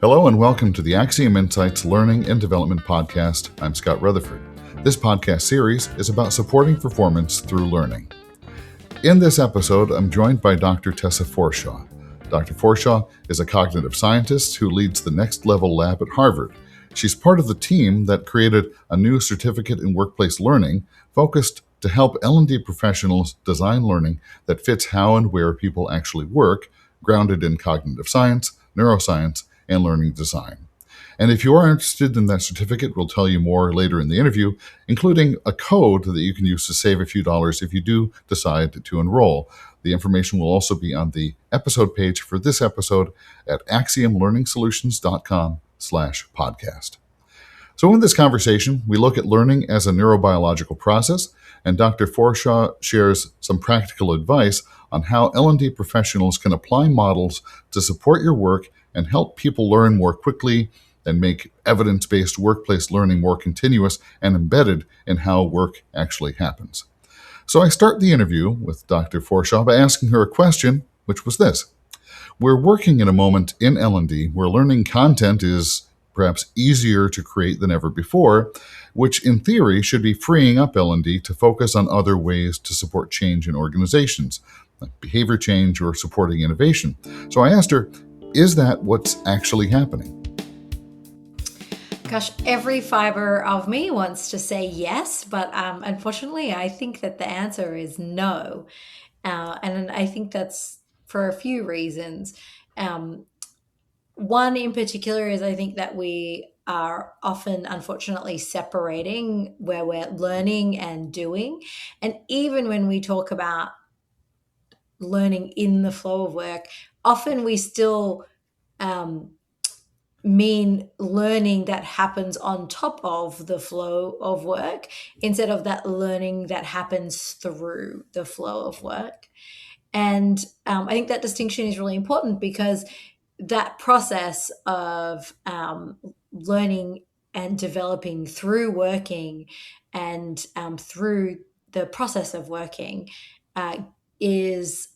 Hello and welcome to the AXIOM Insights Learning and Development Podcast. I'm Scott Rutherford. This podcast series is about supporting performance through learning. In this episode, I'm joined by Dr. Tessa Forshaw. Dr. Forshaw is a cognitive scientist who leads the Next Level Lab at Harvard. She's part of the team that created a new certificate in workplace learning focused to help L&D professionals design learning that fits how and where people actually work, grounded in cognitive science, neuroscience, and learning design. And if you are interested in that certificate, we'll tell you more later in the interview, including a code that you can use to save a few dollars if you do decide to enroll. The information will also be on the episode page for this episode at axiomlearningsolutions.com/podcast. So in this conversation, we look at learning as a neurobiological process, and Dr. Forshaw shares some practical advice on how L&D professionals can apply models to support your work and help people learn more quickly and make evidence-based workplace learning more continuous and embedded in how work actually happens. So I start the interview with Dr. Forshaw by asking her a question, which was this. We're working in a moment in L&D where learning content is perhaps easier to create than ever before, which in theory should be freeing up L&D to focus on other ways to support change in organizations, like behavior change or supporting innovation. So I asked her, is that what's actually happening? Gosh, every fiber of me wants to say yes, but unfortunately, I think that the answer is no. And I think that's for a few reasons. One in particular is I think that we are often, unfortunately, separating where we're learning and doing. And even when we talk about learning in the flow of work, often we still mean learning that happens on top of the flow of work instead of that learning that happens through the flow of work. And I think that distinction is really important because that process of learning and developing through working and through the process of working is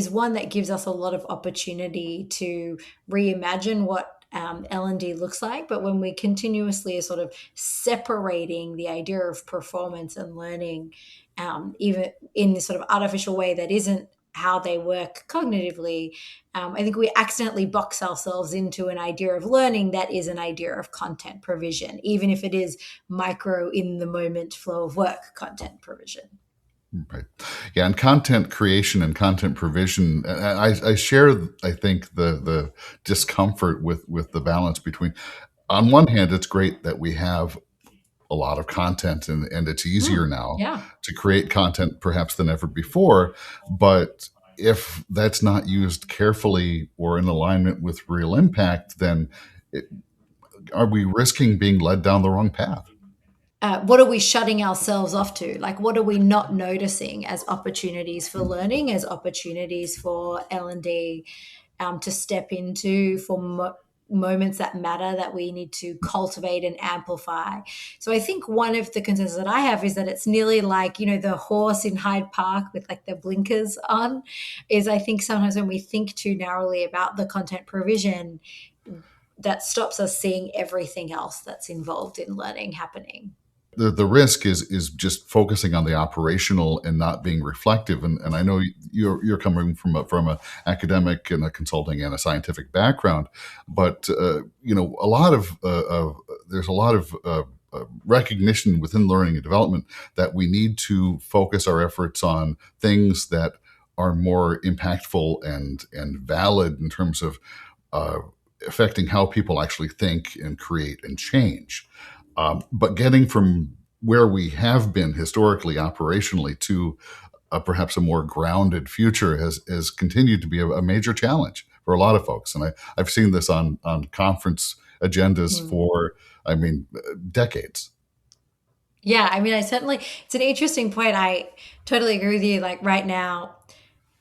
one that gives us a lot of opportunity to reimagine what L&D looks like. But when we continuously are sort of separating the idea of performance and learning, even in this sort of artificial way that isn't how they work cognitively, I think we accidentally box ourselves into an idea of learning that is an idea of content provision, even if it is micro in the moment flow of work content provision. Right. Yeah, and content creation and content provision, I share, I think, the discomfort with the balance between, on one hand, it's great that we have a lot of content and it's easier now to create content perhaps than ever before. But if that's not used carefully or in alignment with real impact, then are we risking being led down the wrong path? What are we shutting ourselves off to? Like, what are we not noticing as opportunities for learning, as opportunities for L&D to step into, for moments that matter that we need to cultivate and amplify? So I think one of the concerns that I have is that it's nearly like, the horse in Hyde Park with like the blinkers on, is I think sometimes when we think too narrowly about the content provision, that stops us seeing everything else that's involved in learning happening. The risk is just focusing on the operational and not being reflective. And I know you're coming from a academic and a consulting and a scientific background, but there's a lot of recognition within learning and development that we need to focus our efforts on things that are more impactful and valid in terms of affecting how people actually think and create and change. But getting from where we have been historically, operationally, to perhaps a more grounded future has continued to be a major challenge for a lot of folks. And I've seen this on conference agendas for, decades. Yeah, it's an interesting point. I totally agree with you. Like right now,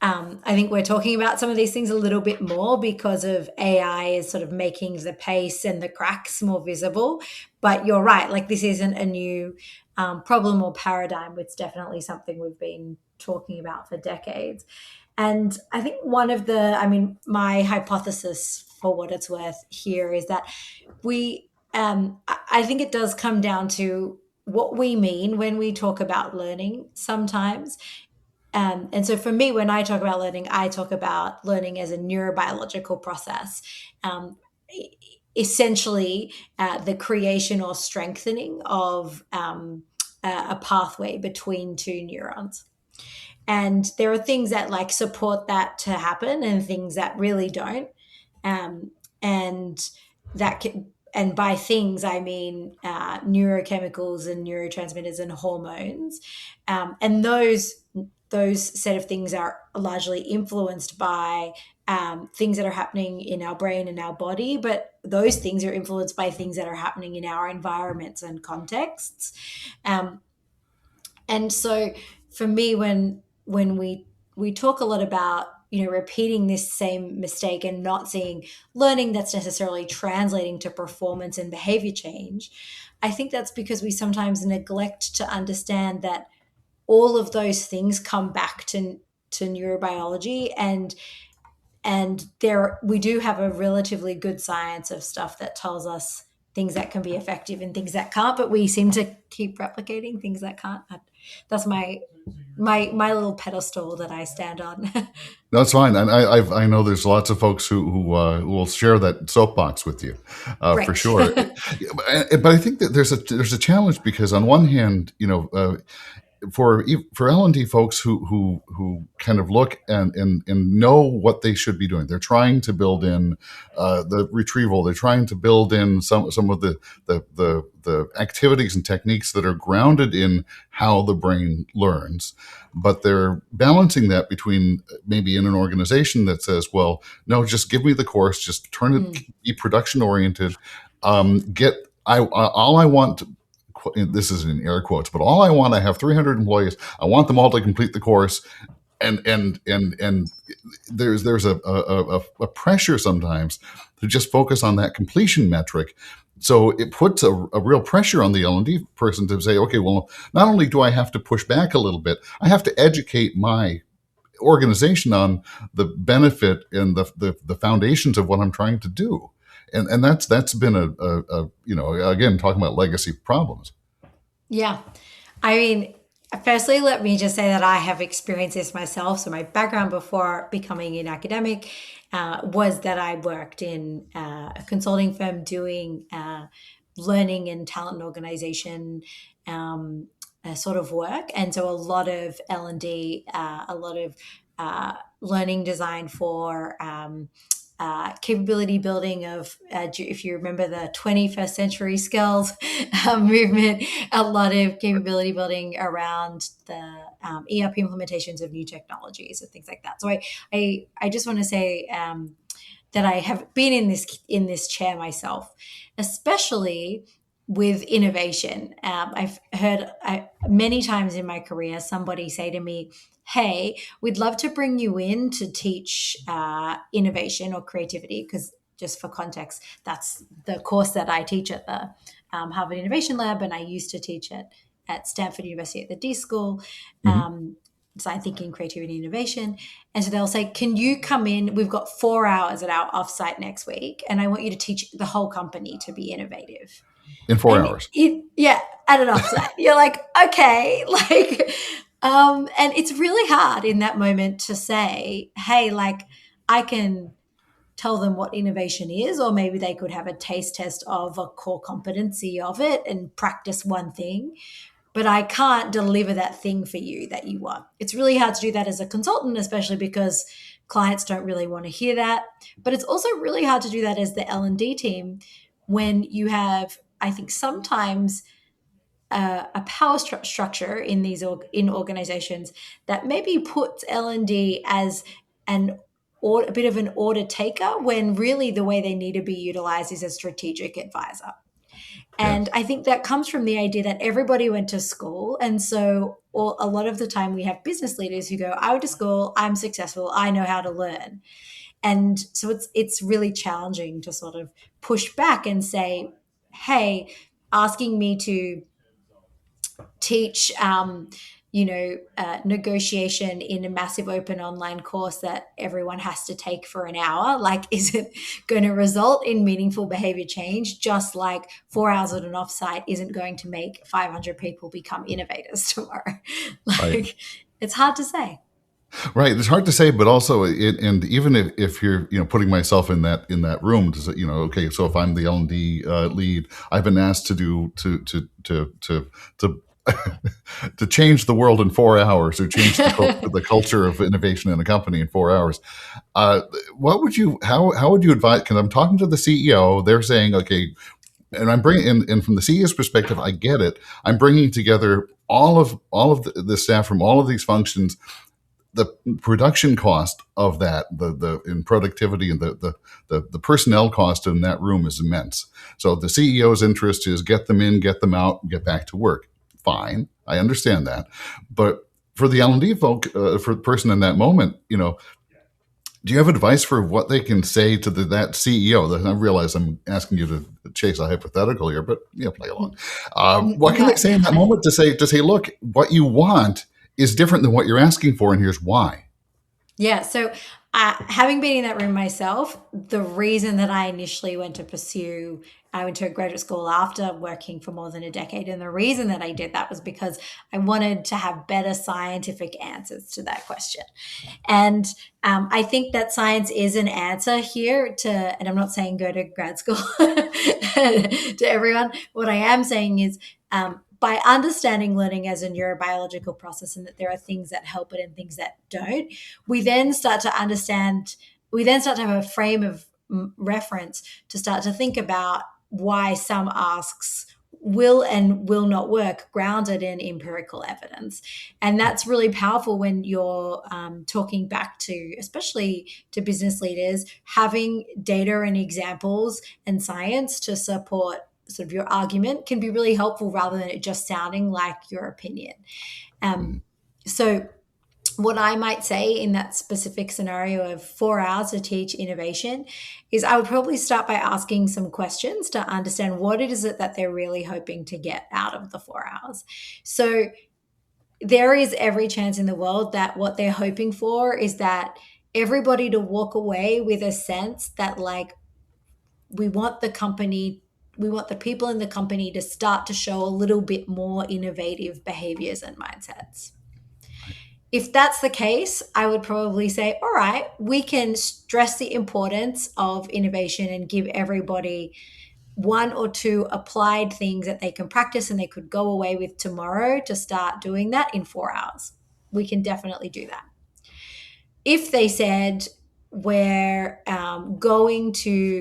I think we're talking about some of these things a little bit more because of AI is sort of making the pace and the cracks more visible. But you're right, like this isn't a new problem or paradigm. It's definitely something we've been talking about for decades. And I think my hypothesis for what it's worth here is that I think it does come down to what we mean when we talk about learning sometimes. And so for me, when I talk about learning, I talk about learning as a neurobiological process. Um, Essentially, the creation or strengthening of a pathway between two neurons. And there are things that like support that to happen and things that really don't. Um, and that can, and by things I mean neurochemicals and neurotransmitters and hormones, and those set of things are largely influenced by things that are happening in our brain and our body, but those things are influenced by things that are happening in our environments and contexts. Um, and so for me, when we talk a lot about repeating this same mistake and not seeing learning that's necessarily translating to performance and behavior change, I think that's because we sometimes neglect to understand that all of those things come back to neurobiology, and there we do have a relatively good science of stuff that tells us things that can be effective and things that can't, but we seem to keep replicating things that can't. That's my little pedestal that I stand on. That's fine, and I know there's lots of folks who will share that soapbox with you, for Great. sure. But I think that there's a challenge because on one hand, for L&D folks who kind of look and know what they should be doing. They're trying to build in the retrieval. They're trying to build in some of the activities and techniques that are grounded in how the brain learns. But they're balancing that between maybe in an organization that says, well, no, just give me the course, just turn it, be production oriented. All I want, this is in air quotes, but all I want, I have 300 employees. I want them all to complete the course, and there's a pressure sometimes to just focus on that completion metric. So it puts a real pressure on the L&D person to say, okay, well, not only do I have to push back a little bit, I have to educate my organization on the benefit and the foundations of what I'm trying to do. And that's been again, talking about legacy problems. Yeah. I mean, firstly, let me just say that I have experienced this myself. So, my background before becoming an academic was that I worked in a consulting firm doing learning and talent organization sort of work. And so, a lot of L&D, a lot of learning design for capability building of, if you remember the 21st century skills movement, a lot of capability building around the ERP implementations of new technologies and things like that. So I just want to say that I have been in this chair myself, especially with innovation. I've heard many times in my career somebody say to me, hey, we'd love to bring you in to teach innovation or creativity, because just for context, that's the course that I teach at the Harvard Innovation Lab, and I used to teach it at Stanford University at the D School. Design thinking, creativity, innovation. And so they'll say, can you come in? We've got 4 hours at our offsite next week, and I want you to teach the whole company to be innovative. In 4 hours. Yeah, at an offsite. You're like, okay, and it's really hard in that moment to say, hey, like, I can tell them what innovation is, or maybe they could have a taste test of a core competency of it and practice one thing, but I can't deliver that thing for you that you want. It's really hard to do that as a consultant, especially because clients don't really want to hear that. But it's also really hard to do that as the L&D team when you have, I think, sometimes a power structure in these in organizations that maybe puts L&D as a bit of an order taker, when really the way they need to be utilized is a strategic advisor. And Yes. I think that comes from the idea that everybody went to school. And so a lot of the time we have business leaders who go, I went to school, I'm successful, I know how to learn. And so it's really challenging to sort of push back and say, hey, asking me to teach negotiation in a massive open online course that everyone has to take for an hour, like, isn't going to result in meaningful behavior change, just like 4 hours at an offsite isn't going to make 500 people become innovators tomorrow. Right. Like, it's hard to say. Right. It's hard to say, but also, and even if you're, putting myself in that room, to say, okay, so if I'm the L&D lead, I've been asked to do to to change the world in 4 hours, or change the culture of innovation in a company in 4 hours. Uh, what would you how would you advise? Because I'm talking to the CEO, they're saying, okay, and I'm bringing in, and from the CEO's perspective, I get it. I'm bringing together all of the staff from all of these functions. The production cost of that, the in productivity, and the personnel cost in that room is immense. So the CEO's interest is get them in, get them out, get back to work. Fine, I understand that, but for the L&D folk, for the person in that moment, do you have advice for what they can say to that CEO? I realize I'm asking you to chase a hypothetical here, but play along. What can No. they say in that moment to say, look, what you want is different than what you're asking for, and here's why. Yeah. So, having been in that room myself, the reason that I initially I went to a graduate school after working for more than a decade. And the reason that I did that was because I wanted to have better scientific answers to that question. And I think that science is an answer here and I'm not saying go to grad school to everyone. What I am saying is, by understanding learning as a neurobiological process, and that there are things that help it and things that don't, we then start to have a frame of reference to start to think about why some asks will and will not work, grounded in empirical evidence. And that's really powerful when you're talking back to, especially to business leaders, having data and examples and science to support sort of your argument can be really helpful, rather than it just sounding like your opinion. Mhm. So what I might say in that specific scenario of 4 hours to teach innovation is, I would probably start by asking some questions to understand what it is that they're really hoping to get out of the 4 hours. So there is every chance in the world that what they're hoping for is that everybody to walk away with a sense that, like, we want the people in the company to start to show a little bit more innovative behaviors and mindsets. If that's the case, I would probably say, all right, we can stress the importance of innovation and give everybody one or two applied things that they can practice and they could go away with tomorrow to start doing that in 4 hours. We can definitely do that. If they said, we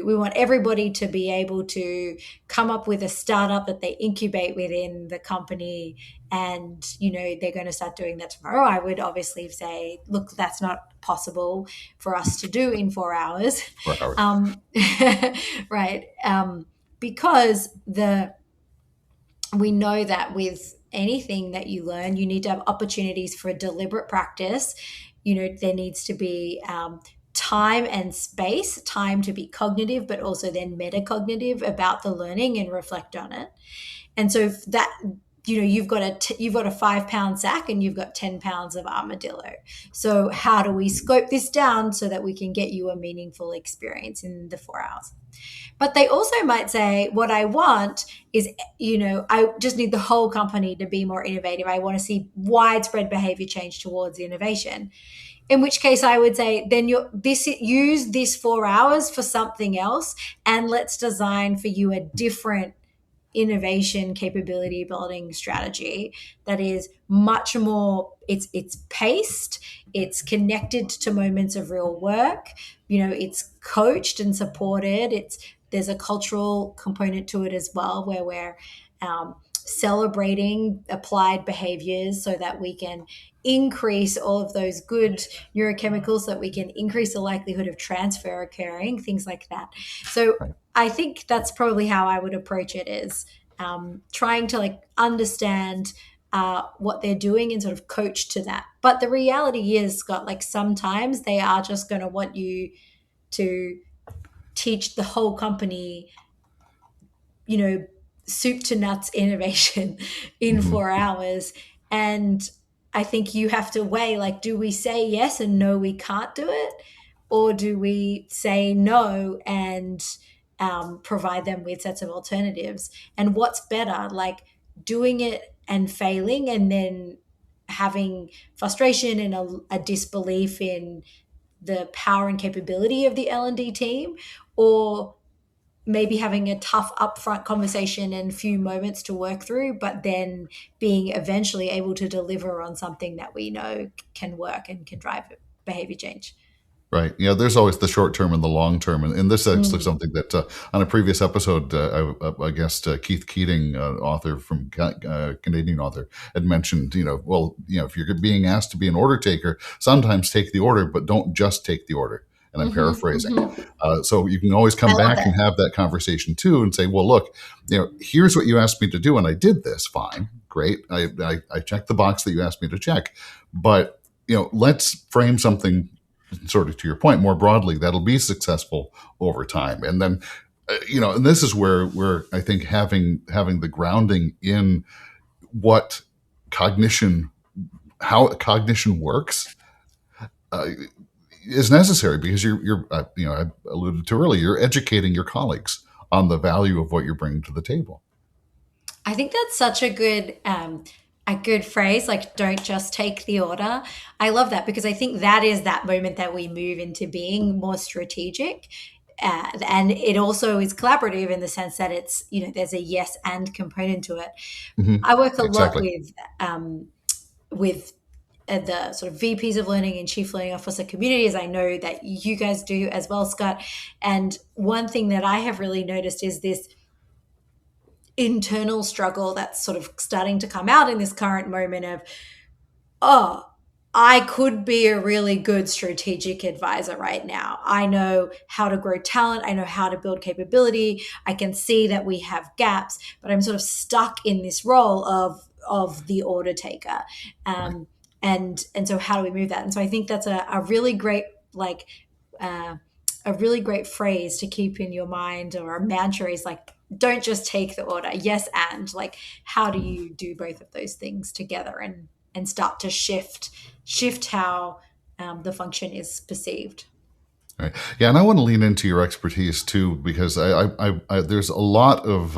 want everybody to be able to come up with a startup that they incubate within the company, and they're going to start doing that tomorrow, I would obviously say, look, that's not possible for us to do in 4 hours. 4 hours. Right. Because we know that with anything that you learn, you need to have opportunities for deliberate practice. There needs to be time and space, time to be cognitive, but also then metacognitive about the learning and reflect on it. And so if that, you've got a 5 pound sack and you've got 10 pounds of armadillo. So how do we scope this down so that we can get you a meaningful experience in the 4 hours? But they also might say, what I want is, I just need the whole company to be more innovative. I want to see widespread behavior change towards innovation. In which case I would say, then use this 4 hours for something else, and let's design for you a different innovation capability building strategy that is much more, it's paced, it's connected to moments of real work, it's coached and supported, there's a cultural component to it as well, where we're celebrating applied behaviors so that we can increase all of those good neurochemicals, so that we can increase the likelihood of transfer occurring, things like that. So Right. I think that's probably how I would approach it, is trying to understand what they're doing and sort of coach to that. But the reality is, Scott, sometimes they are just going to want you to teach the whole company, soup to nuts innovation in Mhm. 4 hours. And I think you have to weigh, like, do we say yes and no, we can't do it? Or do we say no and provide them with sets of alternatives? And what's better, like doing it and failing and then having frustration and a disbelief in the power and capability of the L&D team, or maybe having a tough upfront conversation and few moments to work through, but then being eventually able to deliver on something that we know can work and can drive behavior change. Right. Yeah, there's always the short term and the long term. And this is actually Mm. something that on a previous episode, I guess Keith Keating, author from Canadian author, had mentioned, well, if you're being asked to be an order taker, sometimes take the order, but don't just take the order. And I'm Hmm. paraphrasing. Hmm. So you can always I come love back that. and have that conversation too and say, well, look, here's what you asked me to do. And I did this. Fine. Great. I checked the box that you asked me to check. But, let's frame something sort of to your point more broadly that'll be successful over time. And then and this is where I think having the grounding in what cognition how cognition works uh, is necessary, because you're I alluded to earlier, you're educating your colleagues on the value of what you're bringing to the table. I think that's such a good phrase, like don't just take the order. I love that because I think that is that moment that we move into being more strategic. And it also is collaborative in the sense that it's, there's a yes and component to it. Hmm. I work a lot Exactly. with the sort of VPs of learning and chief learning officer communities. I know that you guys do as well, Scott. And one thing that I have really noticed is this internal struggle that's sort of starting to come out in this current moment of, oh, I could be a really good strategic advisor right now. I know how to grow talent. I know how to build capability. I can see that we have gaps, but I'm sort of stuck in this role of the order taker. Right. Um, and so how do we move that? And so I think that's a really great, like, uh, a really great phrase to keep in your mind, or a mantra is like, don't just take the order. Yes, and like, how do you do both of those things together and start to shift how the function is perceived. Right. Yeah, and I want to lean into your expertise too, because there's a lot of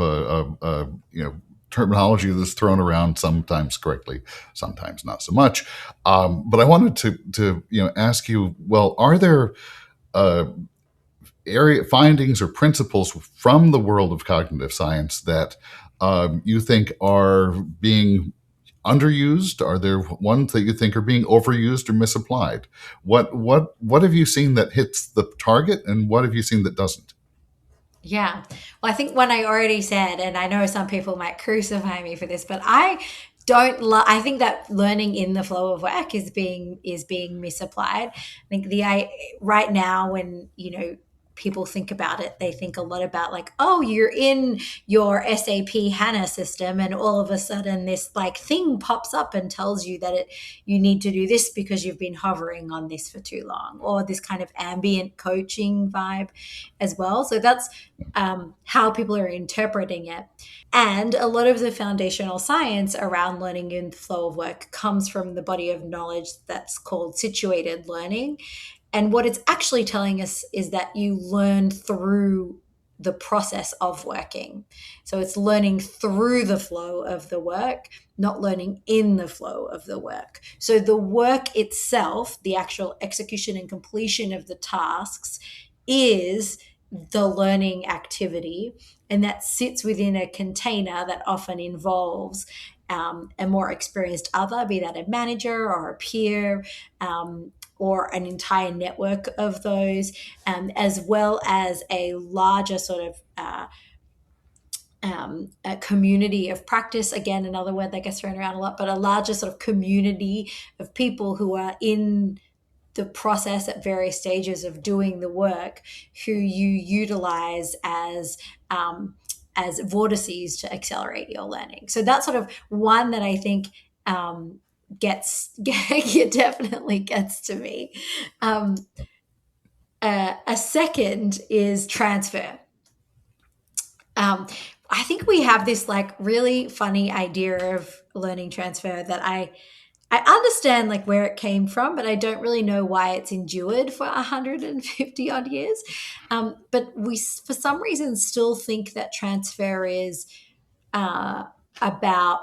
terminology that's thrown around, sometimes correctly, sometimes not so much. But I wanted to ask you, well, are there uh, area findings or principles from the world of cognitive science that you think are being underused? Are there ones that you think are being overused or misapplied? What have you seen that hits the target, and what have you seen that doesn't? Yeah. Well, I think one I already said, and I know some people might crucify me for this, but I don't I think that learning in the flow of work is being misapplied. I think right now, when people think about it, they think a lot about, like, oh, you're in your SAP HANA system and all of a sudden this like thing pops up and tells you that you need to do this because you've been hovering on this for too long, or this kind of ambient coaching vibe as well. So that's how people are interpreting it. And a lot of the foundational science around learning in the flow of work comes from the body of knowledge that's called situated learning. And what it's actually telling us is that you learn through the process of working. So it's learning through the flow of the work, not learning in the flow of the work. So the work itself, the actual execution and completion of the tasks, is the learning activity. And that sits within a container that often involves a more experienced other, be that a manager or a peer, or an entire network of those, as well as a larger sort of a community of practice. Again, another word that gets thrown around a lot, but a larger sort of community of people who are in the process at various stages of doing the work, who you utilize as vortices to accelerate your learning. So that's sort of one that I think gets definitely gets to me. Um, a second is transfer. Um, I think we have this like really funny idea of learning transfer that I understand like where it came from, but I don't really know why it's endured for 150 odd years. But we, for some reason, still think that transfer is uh, about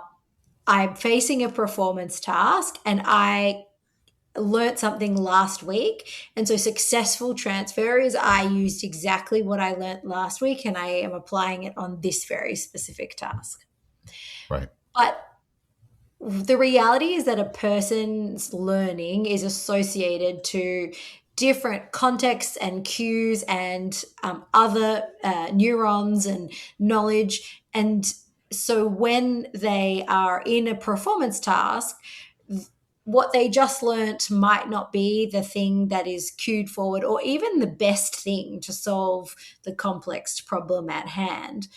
I'm facing a performance task and I learnt something last week. And so successful transfer is I used exactly what I learnt last week and I am applying it on this very specific task. Right. But the reality is that a person's learning is associated to different contexts and cues and other neurons and knowledge. And so when they are in a performance task, what they just learnt might not be the thing that is cued forward or even the best thing to solve the complex problem at hand.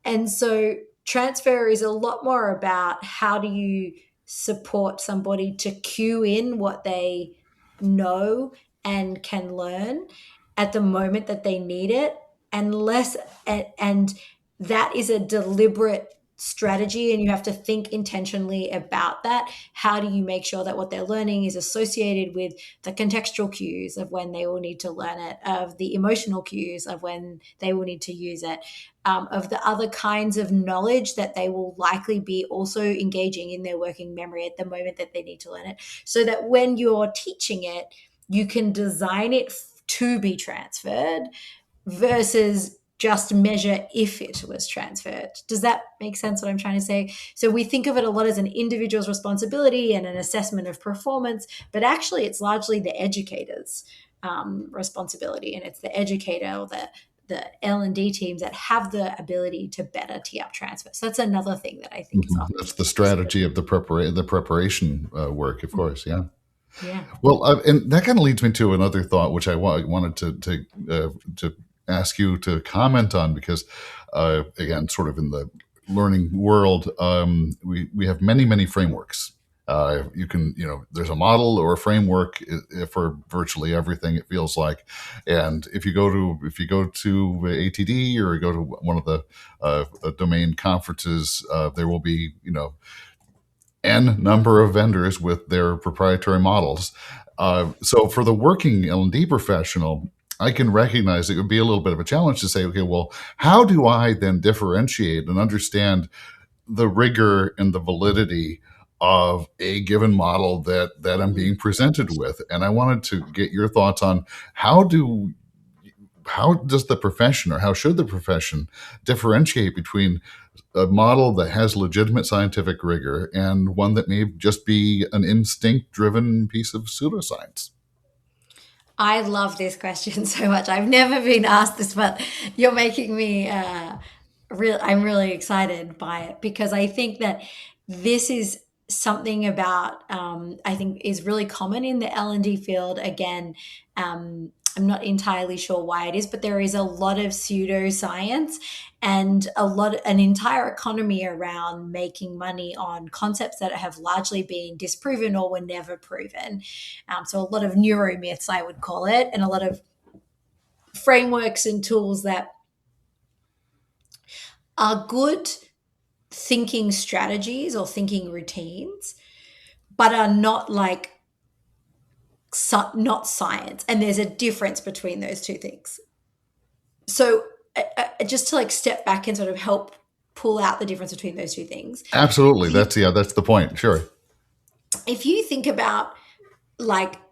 And so transfer is a lot more about how do you support somebody to cue in what they know and can learn at the moment that they need it, and less and that is a deliberate strategy, and you have to think intentionally about that. How do you make sure that what they're learning is associated with the contextual cues of when they will need to learn it, of the emotional cues of when they will need to use it, of the other kinds of knowledge that they will likely be also engaging in their working memory at the moment that they need to learn it, so that when you're teaching it, you can design it to be transferred versus just measure if it was transferred. Does that make sense what I'm trying to say? So we think of it a lot as an individual's responsibility and an assessment of performance, but actually it's largely the educator's responsibility, and it's the educator or the L&D teams that have the ability to better tee up transfer. So that's another thing that I think is Mhm. often That's the strategy of the preparation work, of course. Yeah. yeah. Well, and that kind of leads me to another thought, which I wanted to ask you to comment on, because again, sort of in the learning world, we have many frameworks. You can, there's a model or a framework for virtually everything. It feels like, and if you go to ATD or you go to one of the domain conferences, there will be n number of vendors with their proprietary models. So for the working L&D professional, I can recognize it would be a little bit of a challenge to say, okay, well, how do I then differentiate and understand the rigor and the validity of a given model that I'm being presented with? And I wanted to get your thoughts on how does the profession, or how should the profession differentiate between a model that has legitimate scientific rigor and one that may just be an instinct driven piece of pseudoscience? I love this question so much. I've never been asked this, but you're making me I'm really excited by it, because I think that this is something about I think is really common in the L&D field. Again, I'm not entirely sure why it is, but there is a lot of pseudoscience and an entire economy around making money on concepts that have largely been disproven or were never proven. So a lot of neuromyths, I would call it, and a lot of frameworks and tools that are good thinking strategies or thinking routines, but are not not science. And there's a difference between those two things. So just to step back and sort of help pull out the difference between those two things. Absolutely. That's the point. Sure. If you think about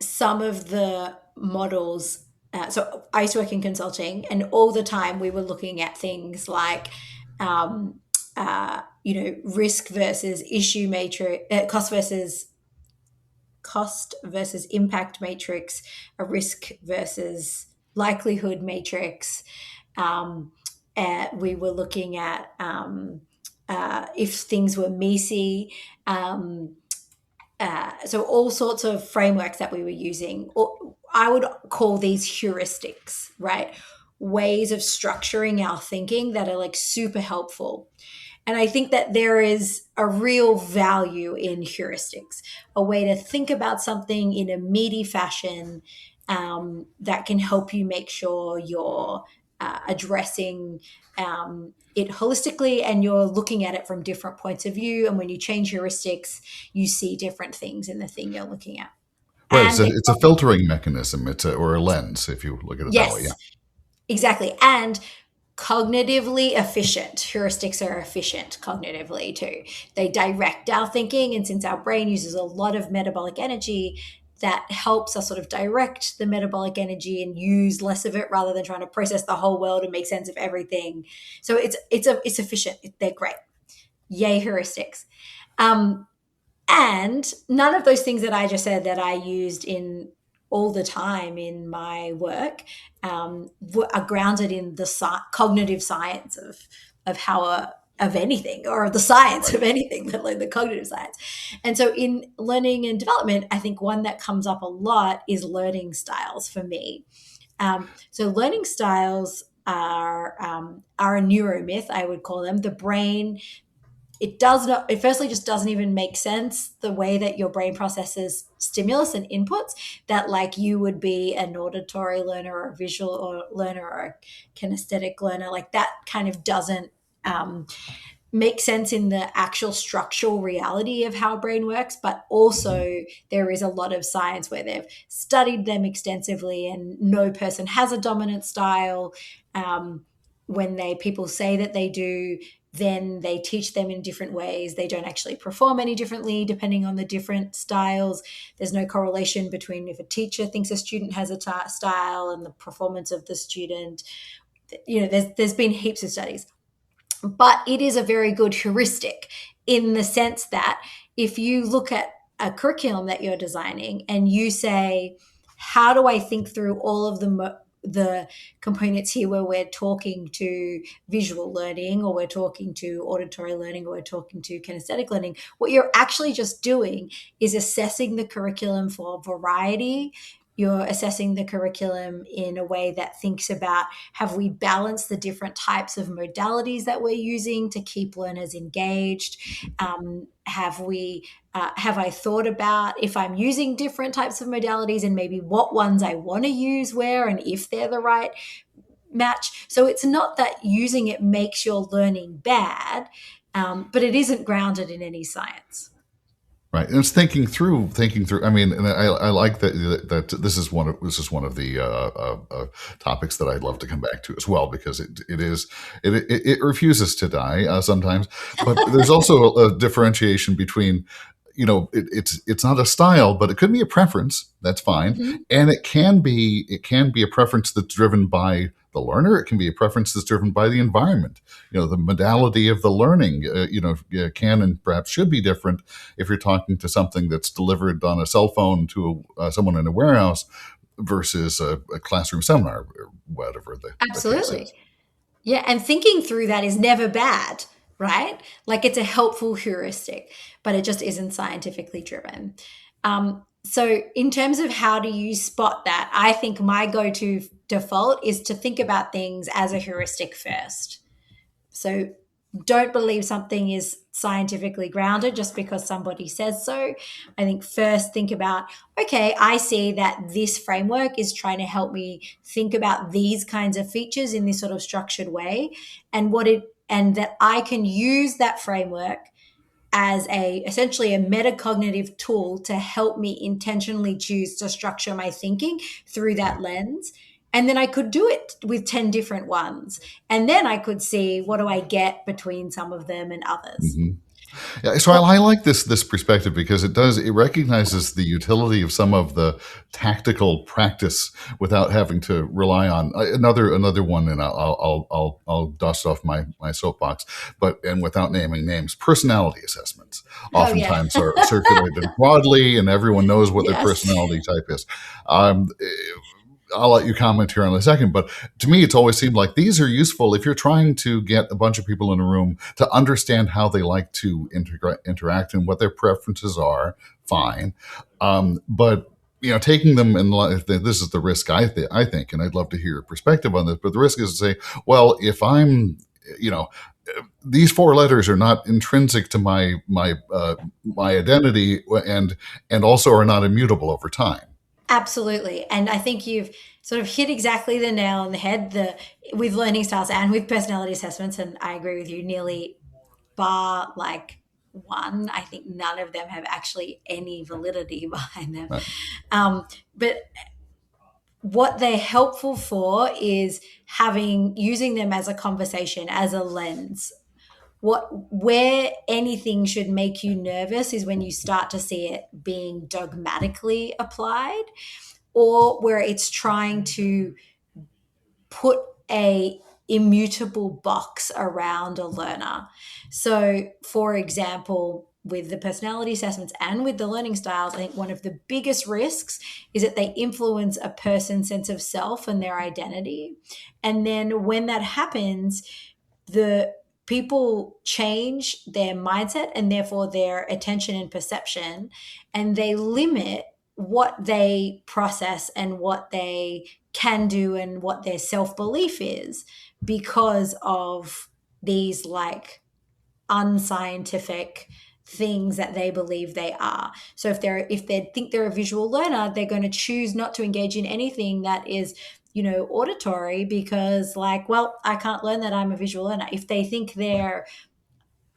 some of the models, so I used to work in consulting, and all the time we were looking at things like risk versus issue matrix, cost versus impact matrix, a risk versus likelihood matrix. We were looking at if things were messy. So all sorts of frameworks that we were using, or I would call these heuristics, right? Ways of structuring our thinking that are super helpful. And I think that there is a real value in heuristics, a way to think about something in a meaty fashion that can help you make sure you're addressing it holistically, and you're looking at it from different points of view. And when you change heuristics, you see different things in the thing you're looking at. Right. And they, It's a filtering mechanism. Or a lens, if you look at it that way. Yeah. yes, exactly. And cognitively efficient. Heuristics are efficient cognitively too. They direct our thinking. And since our brain uses a lot of metabolic energy, that helps us sort of direct the metabolic energy and use less of it rather than trying to process the whole world and make sense of everything. So it's efficient. They're great. Yay, heuristics. Um, and none of those things that I just said that I used in all the time in my work are grounded in the cognitive science of how of anything, or the science Right. of anything, let alone the cognitive science. And so in learning and development, I think one that comes up a lot is learning styles for me. So learning styles are a neuromyth, I would call them. The brain, it does not, it firstly just doesn't even make sense the way that your brain processes stimulus and inputs, that like you would be an auditory learner or a visual or learner or a kinesthetic learner. Like that kind of doesn't make sense in the actual structural reality of how a brain works. But also there is a lot of science where they've studied them extensively, and no person has a dominant style. When people say that they do, then they teach them in different ways. They don't actually perform any differently depending on the different styles. There's no correlation between if a teacher thinks a student has a style and the performance of the student. There's been heaps of studies, but it is a very good heuristic in the sense that if you look at a curriculum that you're designing and you say, how do I think through all of the components here, where we're talking to visual learning, or we're talking to auditory learning, or we're talking to kinesthetic learning, what you're actually just doing is assessing the curriculum for variety. You're assessing the curriculum in a way that thinks about, have we balanced the different types of modalities that we're using to keep learners engaged? Have I thought about if I'm using different types of modalities and maybe what ones I want to use where, and if they're the right match? So it's not that using it makes your learning bad, but it isn't grounded in any science. Right, and it's thinking through. I mean, and I like that this is one of the topics that I'd love to come back to as well, because it refuses to die sometimes. But there's also a differentiation between, it's not a style, but it could be a preference. That's fine, Mm-hmm. and it can be a preference that's driven by the learner. It can be a preference that's driven by the environment. The modality of the learning, can and perhaps should be different if you're talking to something that's delivered on a cell phone to someone in a warehouse versus a classroom seminar, or whatever the case Absolutely. is. Yeah, and thinking through that is never bad, right? Like it's a helpful heuristic, but it just isn't scientifically driven. So, in terms of how do you spot that, I think my go to default is to think about things as a heuristic first. So, don't believe something is scientifically grounded just because somebody says so. I think first think about, okay, I see that this framework is trying to help me think about these kinds of features in this sort of structured way, and that I can use that framework as essentially a metacognitive tool to help me intentionally choose to structure my thinking through that lens. And then I could do it with 10 different ones. And then I could see, what do I get between some of them and others. Mm-hmm. Yeah, so I like this perspective, because it recognizes the utility of some of the tactical practice without having to rely on another one. And I'll dust off my soapbox, and without naming names, personality assessments Oh, yeah. oftentimes are circulated broadly, and everyone knows what their Yes. personality type is. I'll let you comment here in a second, but to me, it's always seemed like these are useful if you're trying to get a bunch of people in a room to understand how they like to interact and what their preferences are. Fine, but taking them, and this is the risk I think, and I'd love to hear your perspective on this. But the risk is to say, well, if I'm, these four letters are not intrinsic to my identity, and also are not immutable over time. Absolutely. And I think you've sort of hit exactly the nail on the head with learning styles and with personality assessments. And I agree with you, nearly bar like one, I think none of them have actually any validity behind them. Right. But what they're helpful for is using them as a conversation, as a lens. Where anything should make you nervous is when you start to see it being dogmatically applied, or where it's trying to put a immutable box around a learner. So, for example, with the personality assessments and with the learning styles, I think one of the biggest risks is that they influence a person's sense of self and their identity. And then when that happens, the people change their mindset and therefore their attention and perception, and they limit what they process and what they can do and what their self-belief is because of these like unscientific things that they believe they are. So if they think they're a visual learner, they're going to choose not to engage in anything that is, auditory, because like, well, I can't learn that I'm a visual learner. If they think they're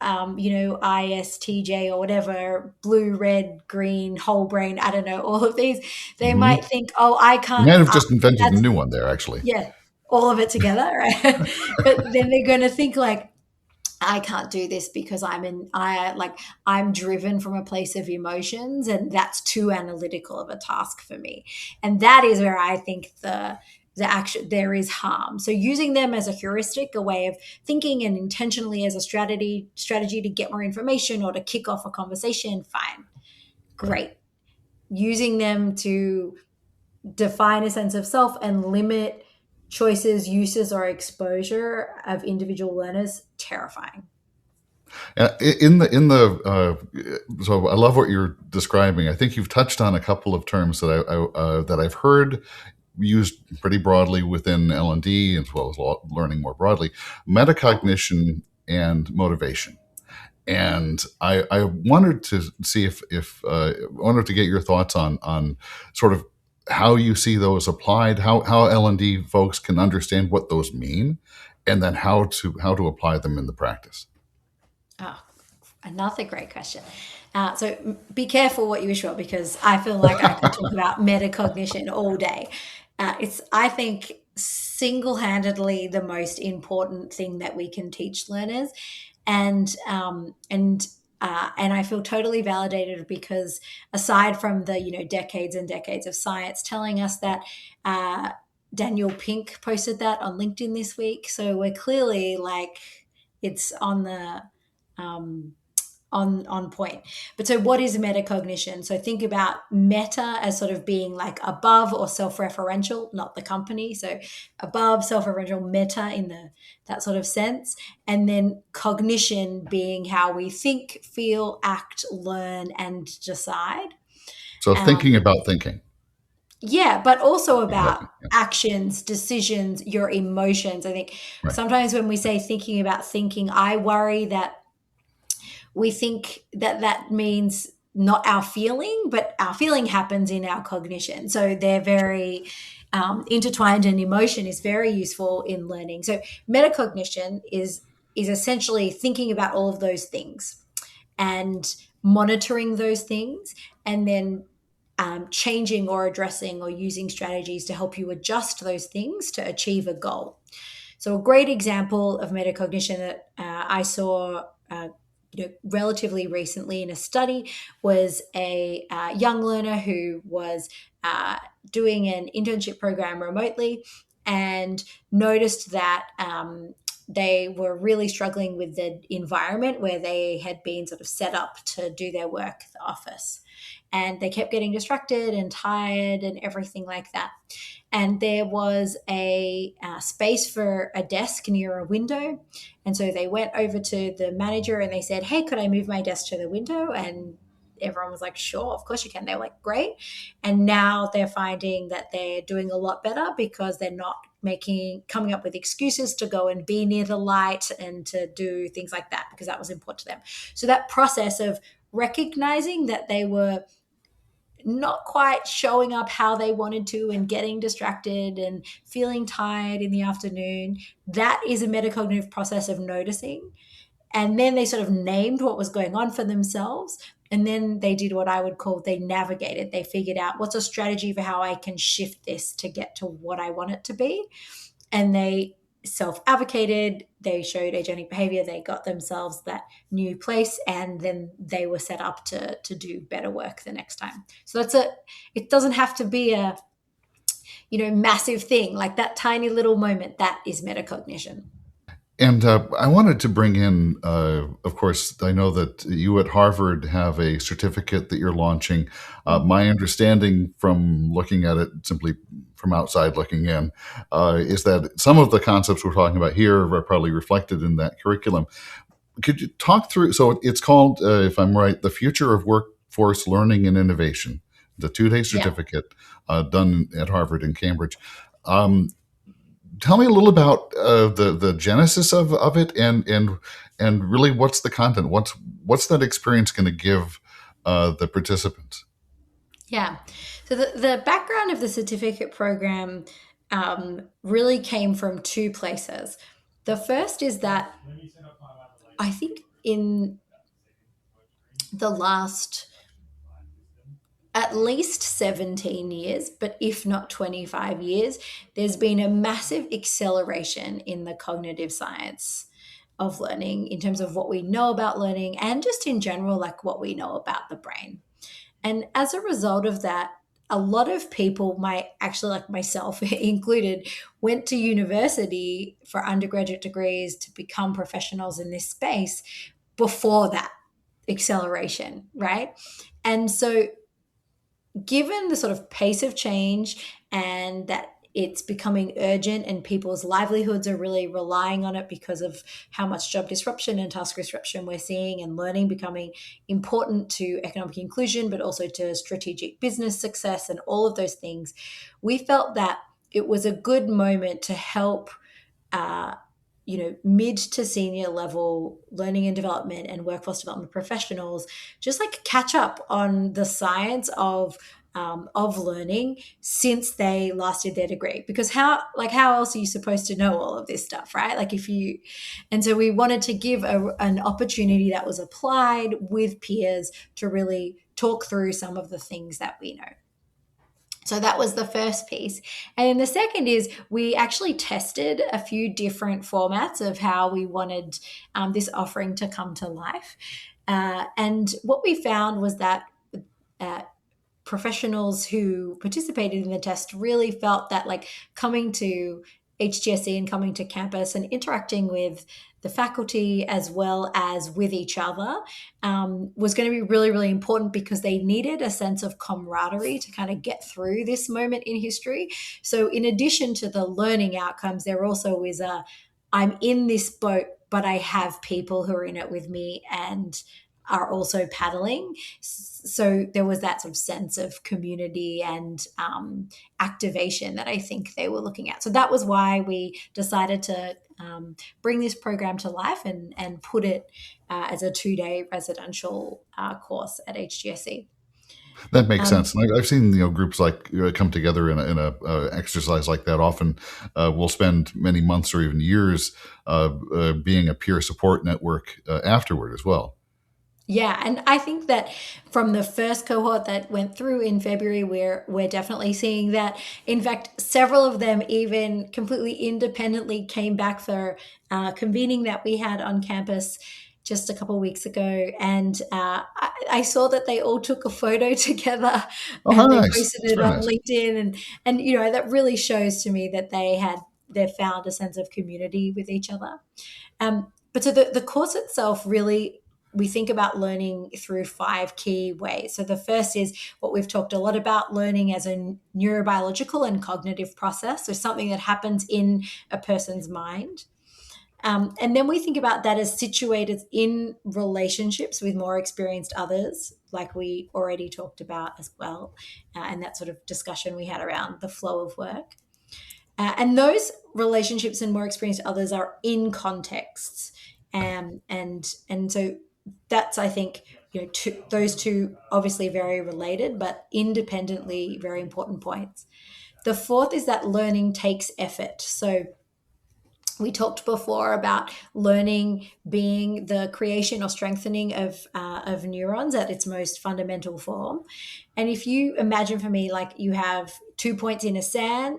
ISTJ or whatever, blue, red, green, whole brain, I don't know, all of these, they Hmm. might think, oh, I You can't, might have just invented a that's, new one there, actually. yeah, all of it together, right? But then they're going to think like, I can't do this because I'm driven from a place of emotions, and that's too analytical of a task for me. And that is where I think the action there is harm. So using them as a heuristic, a way of thinking, and intentionally as a strategy to get more information or to kick off a conversation, fine, Right. great. Using them to define a sense of self and limit choices, uses, or exposure of individual learners, terrifying. So I love what you're describing. I think you've touched on a couple of terms that I've heard used pretty broadly within L&D as well as learning more broadly: metacognition and motivation. And I wanted to see if wanted to get your thoughts on sort of how you see those applied, how L&D folks can understand what those mean, and then how to apply them in the practice. Oh, another great question. So be careful what you wish for, because I feel like I could talk about metacognition all day. It's, I think, single-handedly the most important thing that we can teach learners, and I feel totally validated, because aside from the decades and decades of science telling us that. Daniel Pink posted that on LinkedIn this week, so we're clearly like it's on the um, on point. But so what is metacognition? So think about meta as sort of being like above or self-referential, not the company. So above, self-referential, meta in the that sort of sense. And then cognition being how we think, feel, act, learn, and decide. So thinking Um, about thinking. yeah, but also Thinking about about thinking. actions, decisions, your emotions. I think Right. sometimes when we say thinking about thinking, I worry that we think that that means not our feeling, but our feeling happens in our cognition. So they're very intertwined, and emotion is very useful in learning. So metacognition is essentially thinking about all of those things and monitoring those things, and then changing or addressing or using strategies to help you adjust those things to achieve a goal. So a great example of metacognition that I saw relatively recently in a study was a young learner who was doing an internship program remotely, and noticed that they were really struggling with the environment where they had been sort of set up to do their work, the office. And they kept getting distracted and tired and everything like that. And there was a space for a desk near a window. And so they went over to the manager and they said, "Hey, could I move my desk to the window?" And everyone was like, "Sure, of course you can." They were like, "Great." And now they're finding that they're doing a lot better because they're not coming up with excuses to go and be near the light and to do things like that, because that was important to them. So that process of recognizing that they were not quite showing up how they wanted to and getting distracted and feeling tired in the afternoon. That is a metacognitive process of noticing. And then they sort of named what was going on for themselves. And then they did what I would call they navigated. They figured out what's a strategy for how I can shift this to get to what I want it to be. And they self advocated, they showed agentic behavior, they got themselves that new place, and then they were set up to do better work the next time. So it doesn't have to be a massive thing. Like that tiny little moment, that is metacognition. And I wanted to bring in, of course, I know that you at Harvard have a certificate that you're launching. My understanding from looking at it simply from outside looking in is that some of the concepts we're talking about here are probably reflected in that curriculum. Could you talk through? So it's called, if I'm right, The Future of Workforce Learning and Innovation, the 2-day Yeah. certificate done at Harvard and Cambridge. Um, Tell me a little about the genesis of it, and really what's the content? What's that experience going to give the participants? Yeah. So the background of the certificate program really came from two places. The first is that I think in the last at least 17 years, but if not 25 years, there's been a massive acceleration in the cognitive science of learning in terms of what we know about learning and just in general, like what we know about the brain. And as a result of that, a lot of people, my actually like myself included, went to university for undergraduate degrees to become professionals in this space before that acceleration, right? And so given the sort of pace of change and that it's becoming urgent and people's livelihoods are really relying on it because of how much job disruption and task disruption we're seeing, and learning becoming important to economic inclusion, but also to strategic business success and all of those things, we felt that it was a good moment to help uh, mid to senior level learning and development and workforce development professionals just like catch up on the science of learning since they last did their degree. Because how else are you supposed to know all of this stuff, right? Like if you, and so we wanted to give an opportunity that was applied with peers to really talk through some of the things that we know. So that was the first piece. And then the second is we actually tested a few different formats of how we wanted this offering to come to life. And what we found was that uh, professionals who participated in the test really felt that like coming to HGSE and coming to campus and interacting with the faculty as well as with each other was going to be really, really important because they needed a sense of camaraderie to kind of get through this moment in history. So, in addition to the learning outcomes, there also is I'm in this boat, but I have people who are in it with me and are also paddling. So there was that sort of sense of community and activation that I think they were looking at. So that was why we decided to bring this program to life and put it as a 2-day residential course at HGSE. That makes Um, sense. And I've seen groups like come together in a exercise like that. Often, we'll spend many months or even years being a peer support network afterward as well. Yeah, and I think that from the first cohort that went through in February, we're definitely seeing that. In fact, several of them even completely independently came back for convening that we had on campus just a couple of weeks ago, and I saw that they all took a photo together Oh, how and they nice! posted That's it very on nice. LinkedIn, and that really shows to me that they found a sense of community with each other. But so the course itself really, we think about learning through 5 key ways. So the first is what we've talked a lot about, learning as a neurobiological and cognitive process. So something that happens in a person's mind. And then we think about that as situated in relationships with more experienced others, like we already talked about as well, and that sort of discussion we had around the flow of work. And those relationships and more experienced others are in contexts, and so that's, I think, those two obviously very related, but independently very important points. The fourth is that learning takes effort. So we talked before about learning being the creation or strengthening of neurons at its most fundamental form. And if you imagine for me, like you have 2 points in the sand,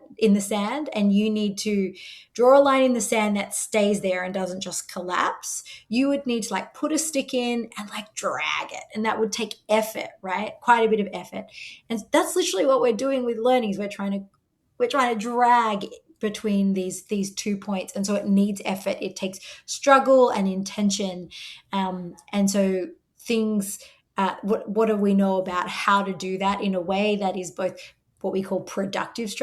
and you need to draw a line in the sand that stays there and doesn't just collapse, you would need to like put a stick in and like drag it. And that would take effort, right? Quite a bit of effort. And that's literally what we're doing with learning is we're trying to drag between these 2 points, and so it needs effort. It takes struggle and intention, and so things. What do we know about how to do that in a way that is both what we call productive,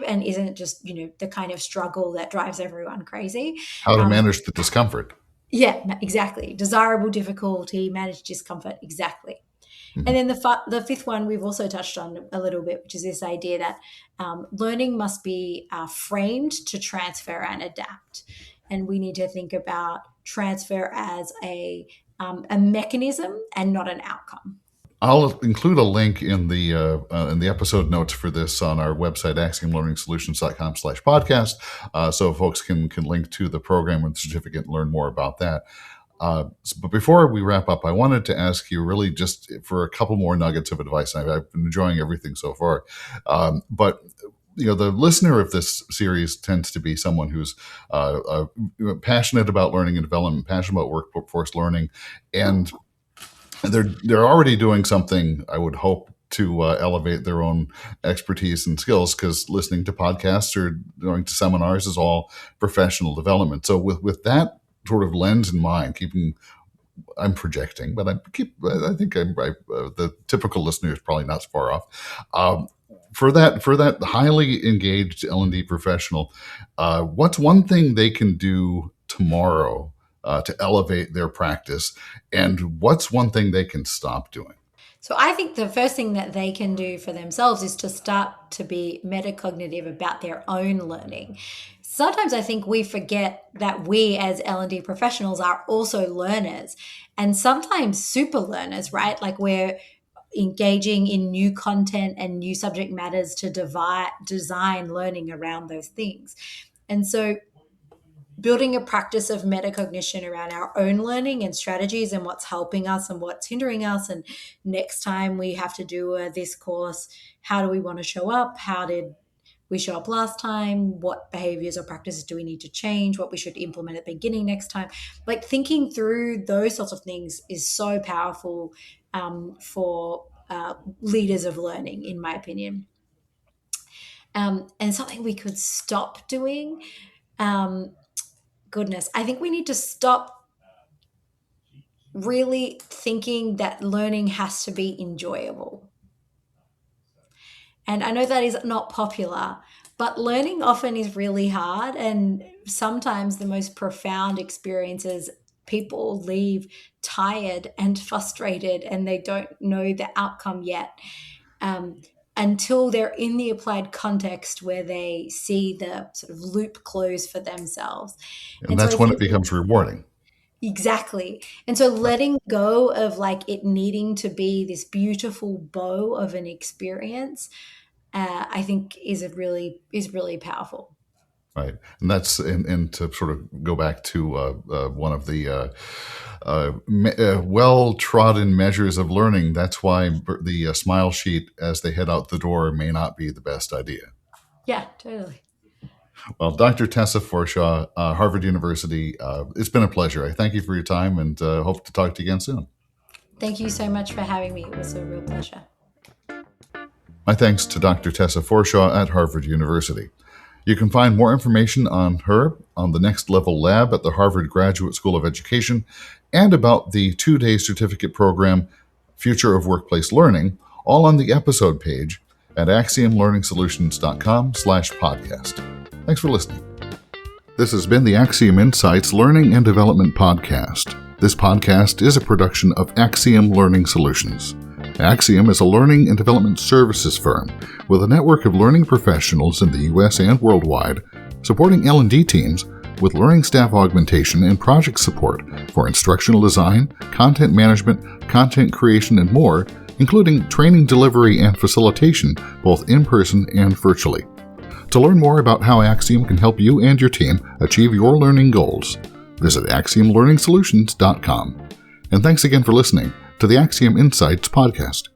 and isn't just the kind of struggle that drives everyone crazy. How to manage the discomfort. Yeah, exactly. Desirable difficulty, manage discomfort, exactly. And then the fifth one we've also touched on a little bit, which is this idea that learning must be framed to transfer and adapt. And we need to think about transfer as a mechanism and not an outcome. I'll include a link in the episode notes for this on our website, axiomlearningsolutions.com/podcast, so folks can link to the program and certificate and learn more about that. But before we wrap up, I wanted to ask you really just for a couple more nuggets of advice. I've been enjoying everything so far. But the listener of this series tends to be someone who's passionate about learning and development, passionate about workforce learning, and they're already doing something, I would hope, to elevate their own expertise and skills, because listening to podcasts or going to seminars is all professional development. So with that sort of lens in mind, I'm projecting, but I think the typical listener is probably not so far off. For that highly engaged L&D professional, what's one thing they can do tomorrow to elevate their practice, and what's one thing they can stop doing? So I think the first thing that they can do for themselves is to start to be metacognitive about their own learning. Sometimes I think we forget that we as L&D professionals are also learners, and sometimes super learners, right? Like we're engaging in new content and new subject matters to design learning around those things. And so building a practice of metacognition around our own learning and strategies and what's helping us and what's hindering us. And next time we have to do this course, how do we want to show up? How did we show up last time? What behaviors or practices do we need to change? What we should implement at the beginning next time? Like thinking through those sorts of things is so powerful for leaders of learning, in my opinion. And something we could stop doing. I think we need to stop really thinking that learning has to be enjoyable. And I know that is not popular, but learning often is really hard. And sometimes the most profound experiences, people leave tired and frustrated and they don't know the outcome yet. Until they're in the applied context where they see the sort of loop close for themselves. And that's when it becomes rewarding. Exactly. And so letting go of like it needing to be this beautiful bow of an experience, I think is really powerful. Right. And that's, and to sort of go back to one of the well-trodden measures of learning, that's why the smile sheet as they head out the door may not be the best idea. Yeah, totally. Well, Dr. Tessa Forshaw, Harvard University, it's been a pleasure. I thank you for your time and hope to talk to you again soon. Thank you so much for having me. It was a real pleasure. My thanks to Dr. Tessa Forshaw at Harvard University. You can find more information on her on the Next Level Lab at the Harvard Graduate School of Education and about the 2-day certificate program, Future of Workplace Learning, all on the episode page at axiomlearningsolutions.com/podcast. Thanks for listening. This has been the Axiom Insights Learning and Development Podcast. This podcast is a production of Axiom Learning Solutions. Axiom is a learning and development services firm with a network of learning professionals in the U.S. and worldwide, supporting L&D teams with learning staff augmentation and project support for instructional design, content management, content creation, and more, including training delivery and facilitation, both in person and virtually. To learn more about how AXIOM can help you and your team achieve your learning goals, visit axiomlearningsolutions.com. And thanks again for listening to the AXIOM Insights podcast.